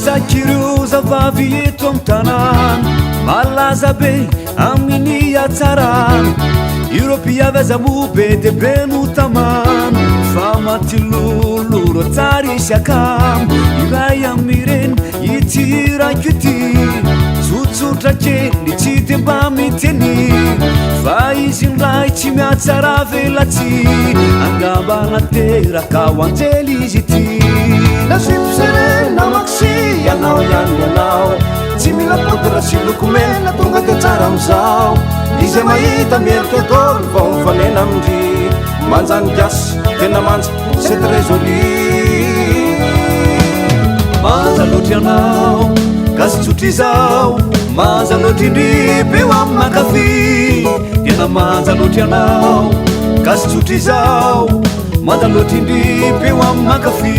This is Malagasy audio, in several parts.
Sakiruza vavieto amtanan malaza be amini atsaran Europia vezamupe de benu taman famatilulu rotari shakam iraya miren itira kuti tsutsutra kely tsy de mba miteny fa izy ndray tsy miatsara velatsy angambana teraka ho anjely izy ty nasipserena maksi ianao ihany ianao tsy mila potra sy lokomena tonga de tsara amizao izay mahita mielika tolo vao mifanena amindry manjany gasy tena manja c'est très joli manja loatry ianao gasy tsotry izao manja loatry indry beo amy makafy tena manja loatry ianao gasy tsotry izao manja loatry indry beo amy makafy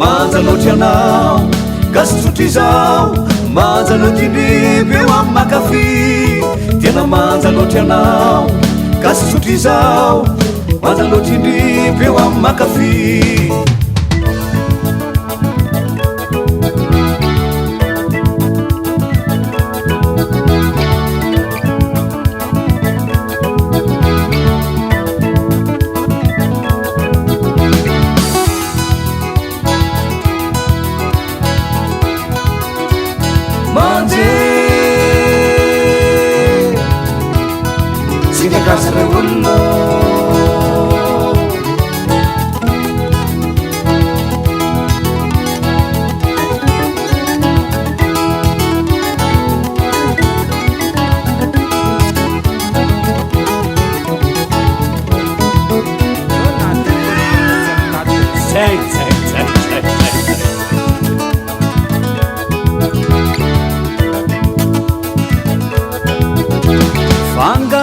manja loatry ianao gasy tsotry izao manja loatry indry beo amy makafy tena manja loatry ianao gasy tsotry izao manja loatry indry beo amy makafy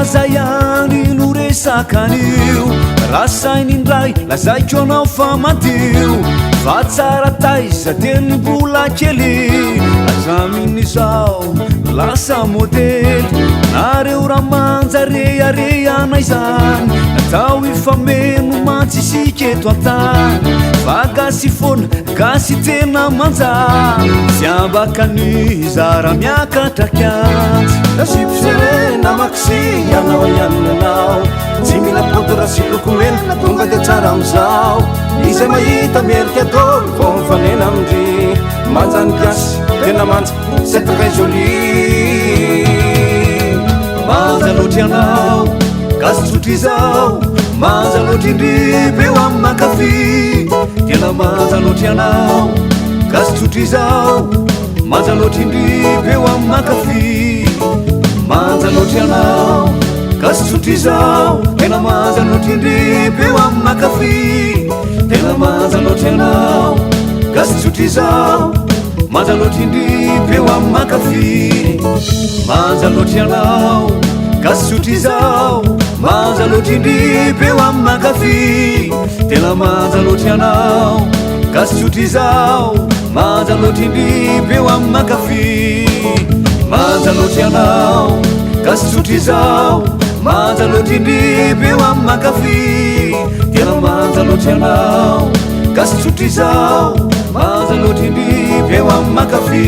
Zayani nure sakanio rasainy indray lazaiko anao fa madio fa tsara taiza teny mbola kely azaminy izao lasa modely nareo ramanja reareana izany natao ifameno mantsy isiketo antany fa gasy fona gasy tena manja sy ambakany zara miakatraky antsy nasipserena maksi ianao ihany ianao tsy mila potra sy lokomena tonga de tsara amizao izay mahita mielika tolo vao mifanena amindry manjany gasy tena manja c'est très joli manja loatry ianao gasy tsotry izao manja loatry indry beo amy makafy tena manja loatry ianao gasy tsotry izao manja loatry indry beo amy makafy manja loatry ianao gasy tsotry izao tena manja loatry indry beo amy makafy tena manja loatry ianao gasy tsotry izao manja loatry indry beo amy makafy manja loatry ianao gasy tsotry izao manja loatry indry beo amy makafy tena manja loatry ianao gasy tsotry izao manja loatry indry beo amy makafy manja loatry ianao gasy tsotry izao manja loatry indry beo amy makafy tena manja loatry ianao gasy tsotry izao manja loatry indry beo amy makafy